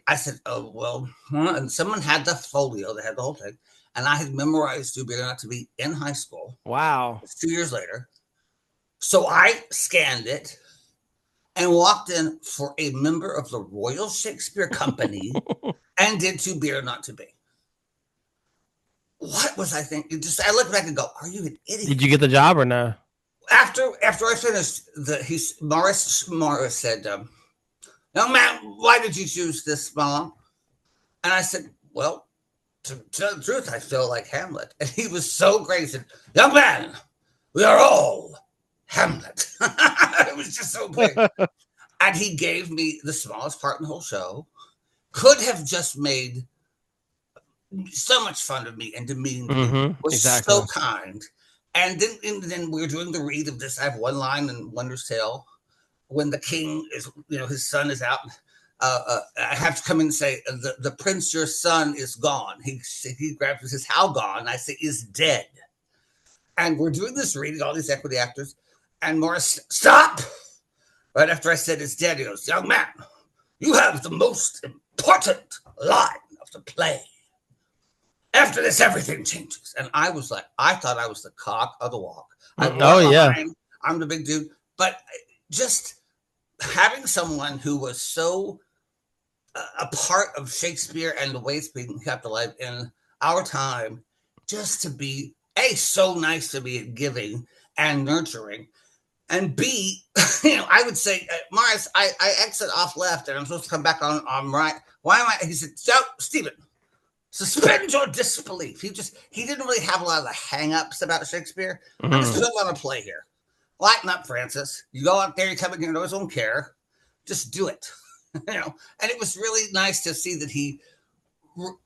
S1: I said, oh, well, and someone had the folio. They had the whole thing. And I had memorized To Be or Not to Be in high school.
S2: Wow.
S1: It's 2 years later. So I scanned it and walked in for a member of the Royal Shakespeare Company and did To Be or Not to Be. What was I thinking? I look back and go, are you an idiot?
S2: Did you get the job or no?
S1: After I finished, Morris said, young man, why did you choose this monologue? And I said, well, to tell the truth, I feel like Hamlet. And he was so great. He said, young man, we are all Hamlet. It was just so great. And he gave me the smallest part in the whole show. Could have just made so much fun of me and demeaned me. Was exactly. So kind. And then we were doing the read of this. I have one line in Winter's Tale when the king is, his son is out. I have to come in and say, the prince, your son, is gone. He grabs and says, how gone? I say, is dead. And we're doing this reading, all these equity actors. And Morris, stop! Right after I said, is dead, he goes, young man, you have the most important line of the play. After this, everything changes. And I was like, I thought I was the cock of the walk. I'm the big dude. But just having someone who was so a part of Shakespeare and the way it's being kept alive in our time, just to be so nice to be giving and nurturing, and B, I would say, Morris, I exit off left and I'm supposed to come back on right. Why am I? He said, so Stephen, suspend your disbelief. He didn't really have a lot of the hang-ups about Shakespeare. I'm just putting on a play here. Lighten up, Francis. You go out there, you come in here, no one don't care. Just do it. And it was really nice to see that he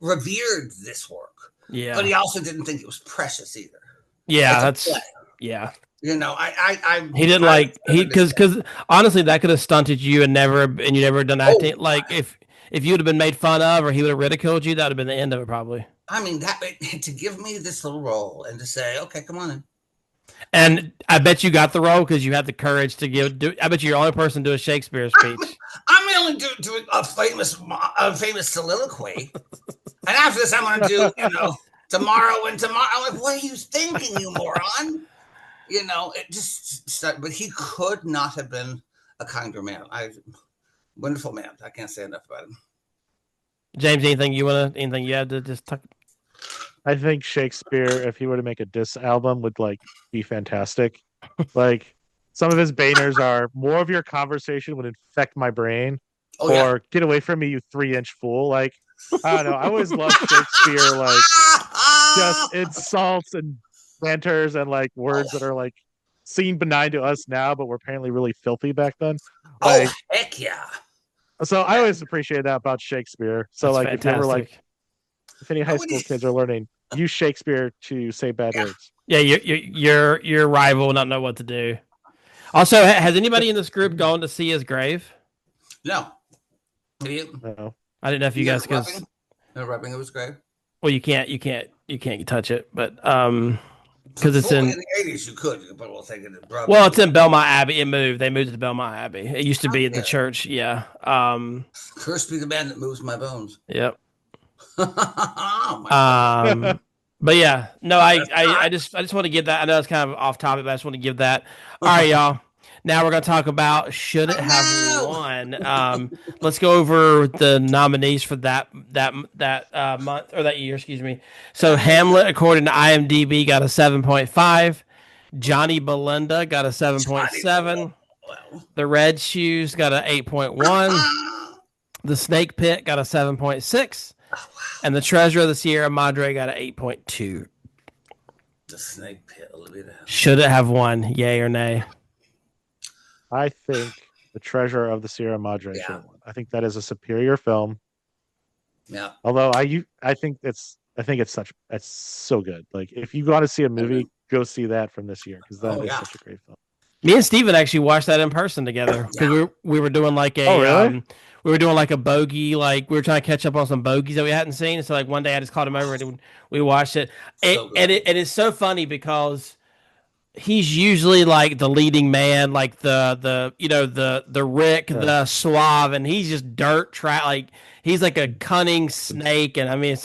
S1: revered this work.
S2: Yeah.
S1: But he also didn't think it was precious either.
S2: Yeah, that's yeah.
S1: He didn't
S2: because honestly that could have stunted you and you never done acting. Like if you would have been made fun of or he would have ridiculed you, that would have been the end of it probably.
S1: I mean, that to give me this little role and to say, okay, come on in.
S2: And I bet you got the role because you had the courage to I bet you're the only person to do a Shakespeare speech.
S1: I'm only doing a famous soliloquy. And after this, I'm going to do, tomorrow and tomorrow. I'm like, what are you thinking, you moron? It just, but he could not have been a kinder man. Wonderful man. I can't say enough about him.
S2: James, anything you had to just talk?
S4: I think Shakespeare, if he were to make a diss album, would be fantastic. Some of his banners are more of your conversation would infect my brain, get away from me, you 3-inch fool. I don't know. I always loved Shakespeare, just insults and banters and words that are seem benign to us now, but were apparently really filthy back then.
S1: Heck yeah!
S4: So I always appreciate that about Shakespeare. So
S2: that's
S4: if you ever if any high school kids are learning, use Shakespeare to say bad words.
S2: Yeah, your rival will not know what to do. Also, has anybody in this group gone to see his grave?
S1: No.
S4: No.
S2: I didn't know if you guys could.
S1: No rubbing of his grave.
S2: Well, you can't touch it, but because it's in
S1: the 80s, you could, but we'll take it.
S2: Well, it's in Belmont Abbey. It moved. They moved it to Belmont Abbey. It used to be at the church. Yeah.
S1: Cursed be the man that moves my bones.
S2: Yep. But yeah, no, I just want to give that. I know it's kind of off topic, but I just want to give that. All right, y'all. Now we're going to talk about should it have won. Let's go over the nominees for that month or that year. Excuse me. So Hamlet, according to IMDb, got a 7.5. Johnny Belinda got a 7.7. The Red Shoes got a 8.1. The Snake Pit got a 7.6. And the Treasure of the Sierra Madre got an 8.2.
S1: The Snake Pit.
S2: Should it have won? Yay or nay?
S4: I think the Treasure of the Sierra Madre should have won. I think that is a superior film.
S1: Yeah.
S4: Although I think it's so good. If you want to see a movie, go see that from this year because that is such a great film.
S2: Me and Steven actually watched that in person together because we were doing we were doing a bogey, we were trying to catch up on some bogeys that we hadn't seen. So one day I just called him over and we watched it. And it's so funny because he's usually the leading man, the Rick, the suave, and he's just dirt trap. He's like a cunning snake, and I mean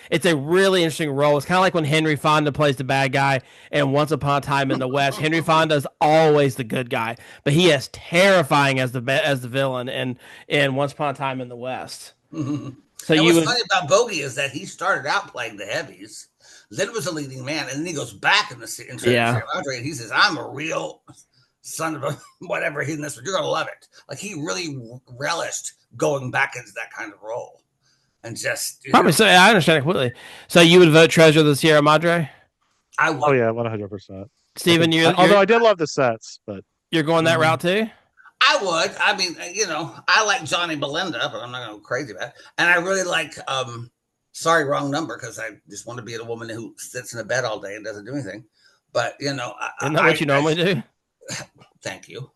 S2: it's a really interesting role. It's kind of like when Henry Fonda plays the bad guy in Once Upon a Time in the West. Henry Fonda is always the good guy, but he is terrifying as the villain in Once Upon a Time in the West.
S1: Mm-hmm. So what's funny about Bogey is that he started out playing the heavies, then was a leading man, and then he goes back into Sierra Madre, and he says, "I'm a real son of a whatever in this, but you're gonna love it." He really relished going back into that kind of role, and just
S2: probably. So I understand it completely. So you would vote Treasure of the Sierra Madre?
S1: I would.
S4: Oh yeah, 100%.
S2: Steven,
S4: although I did love the sets, but
S2: you're going that route too.
S1: I would. I mean, I like Johnny Belinda, but I'm not going to go crazy about it. And I really like Sorry, Wrong Number, because I just want to be a woman who sits in a bed all day and doesn't do anything. But
S2: isn't that what you normally do?
S1: Thank you.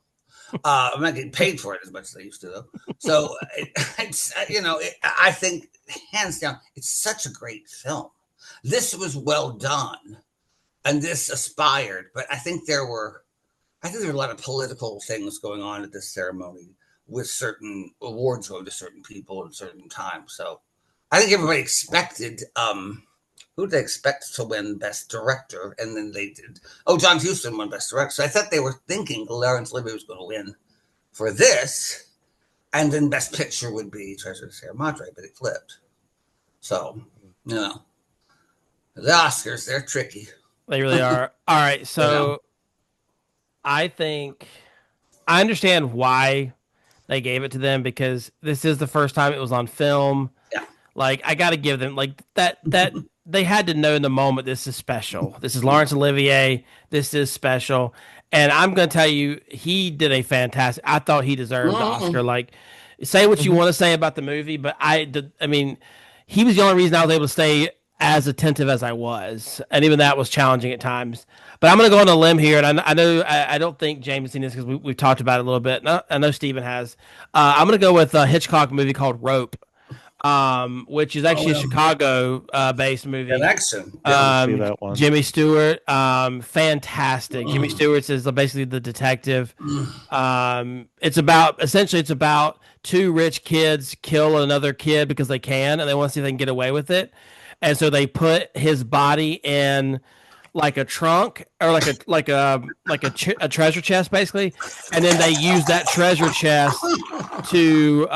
S1: I'm not getting paid for it as much as I used to, though. So it's I think hands down, it's such a great film. This was well done, and this aspired. But I think there were a lot of political things going on at this ceremony, with certain awards going to certain people at certain times. So I think everybody expected who did they expect to win Best Director, and then they did. Oh, John Huston won Best Director. So I thought they were thinking Laurence Olivier was going to win for this, And then Best Picture would be Treasure of the Sierra Madre, but it flipped. So, the Oscars, they're tricky.
S2: They really are. All right, so I think I understand why they gave it to them, because this is the first time it was on film.
S1: Yeah.
S2: Like, I got to give them that they had to know in the moment, this is special. This is Laurence Olivier. This is special. And I'm going to tell you, he did a fantastic. I thought he deserved the Oscar. Like, say what you want to say about the movie, but I mean, he was the only reason I was able to stay as attentive as I was, and even that was challenging at times. But I'm going to go on a limb here, and I know I don't think James has seen this, because we've talked about it a little bit. I know Steven has. I'm going to go with a Hitchcock movie called Rope, which is actually a Chicago-based movie.
S1: Connection.
S4: See that one.
S2: Jimmy Stewart, fantastic. Jimmy Stewart is basically the detective. It's about two rich kids kill another kid because they can, and they want to see if they can get away with it. And so they put his body in like a trunk, or like a treasure chest, basically, and then they use that treasure chest to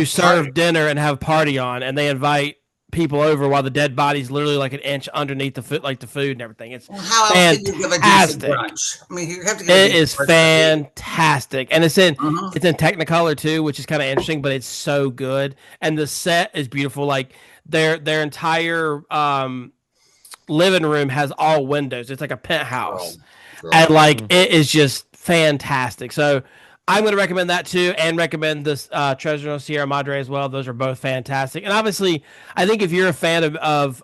S2: serve dinner and have a party on, and they invite people over while the dead body's literally like an inch underneath the food, like the food and everything. It's
S1: how else can you give a decent brunch? I mean, you have to.
S2: It is fantastic, and it's in Technicolor too, which is kind of interesting. But it's so good, and the set is beautiful. Like their entire living room has all windows. It's like a penthouse, and like it is just fantastic. So I'm going to recommend that too, and recommend this Treasure of Sierra Madre as well. Those are both fantastic. And obviously, I think if you're a fan of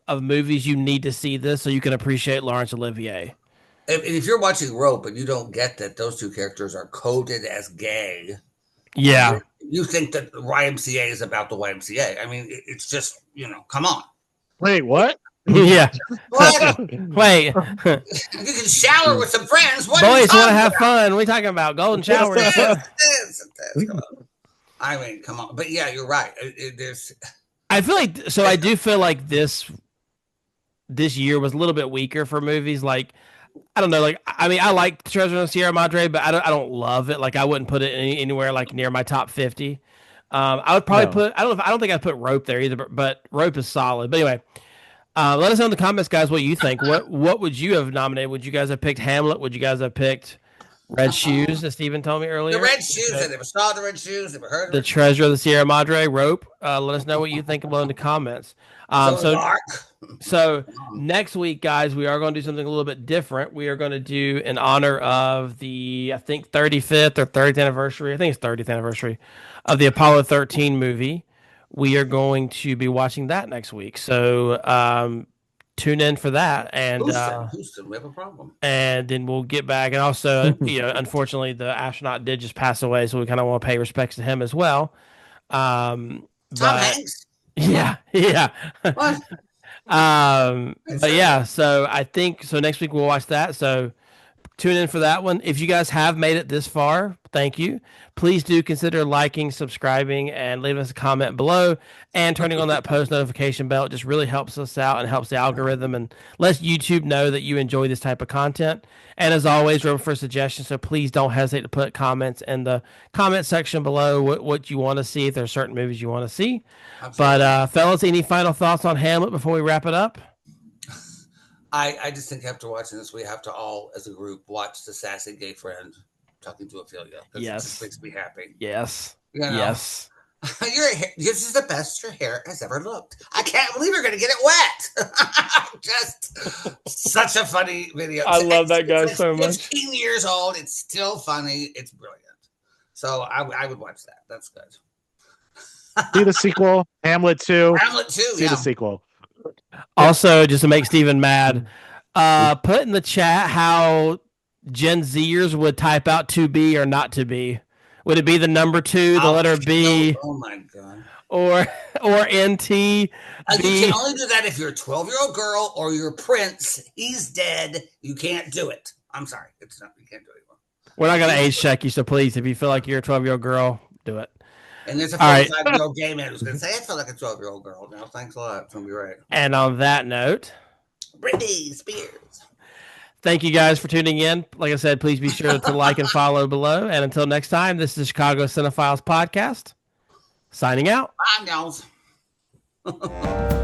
S2: movies, you need to see this so you can appreciate Laurence Olivier.
S1: And if you're watching Rope and you don't get that those two characters are coded as gay, you think that YMCA is about the YMCA. I mean, it's just, come on.
S4: Wait, what?
S2: Yeah.
S1: What?
S2: Wait.
S1: You can shower with some friends. What
S2: boys want to have fun. What are we talking about? Golden shower.
S1: I mean, come on. But yeah, you're right.
S2: I feel like, so I do feel like this year was a little bit weaker for movies. Like, I don't know. Like, I mean, I like Treasure of Sierra Madre, but I don't love it. Like, I wouldn't put it anywhere like near my top 50. I would probably put. I don't think I'd put Rope there either. But Rope is solid. But anyway. Let us know in the comments, guys, what you think. What would you have nominated? Would you guys have picked Hamlet? Would you guys have picked Red Shoes, as Stephen told me earlier?
S1: The Red Shoes. I never saw the Red Shoes. Never heard of it.
S2: The Treasure of the Sierra Madre, Rope. Let us know what you think below in the comments. So next week, guys, we are going to do something a little bit different. We are going to do in honor of the, I think, 35th or 30th anniversary. I think it's 30th anniversary of the Apollo 13 movie. We are going to be watching that next week. So tune in for that. And
S1: Houston, we have a problem.
S2: And then we'll get back. And also, unfortunately, the astronaut did just pass away, so we kind of want to pay respects to him as well.
S1: Tom Hanks.
S2: Yeah.
S1: What?
S2: But yeah, so I think next week we'll watch that. So tune in for that one. If you guys have made it this far, thank you. Please do consider liking, subscribing, and leaving us a comment below, and turning on that post notification bell. It just really helps us out and helps the algorithm and lets YouTube know that you enjoy this type of content. And as always, room for suggestions, so please don't hesitate to put comments in the comment section below what you want to see, if there are certain movies you want to see. Absolutely. But fellas, any final thoughts on Hamlet before we wrap it up?
S1: I just think after watching this, we have to all, as a group, watch The Sassy Gay Friend talking to Ophelia.
S2: Yes.
S1: It just makes me happy.
S2: Yes.
S1: Yes. This is the best your hair has ever looked. I can't believe you're going to get it wet. Just such a funny video.
S2: I love that guy so much.
S1: 15 years old. It's still funny. It's brilliant. So I would watch that. That's good.
S4: See the sequel, Hamlet 2.
S1: Hamlet 2,
S4: See the sequel.
S2: Also, just to make Steven mad, put in the chat how Gen Zers would type out to be or not to be. Would it be the number 2, the letter B?
S1: Oh my god.
S2: Or NT?
S1: You can only do that if you're a 12-year-old girl or you're Prince. He's dead. You can't do it. I'm sorry. You can't do it anymore.
S2: We're not going to age check you, so please, if you feel like you're a 12-year-old girl, do it.
S1: And there's a 45-year-old gay man who's going to say, I feel like a 12-year-old girl. Now, thanks a lot. It's going to be right.
S2: And on that note,
S1: Britney Spears.
S2: Thank you guys for tuning in. Like I said, please be sure to like and follow below. And until next time, this is the Chicago Cinephiles Podcast. Signing out.
S1: Bye, y'all.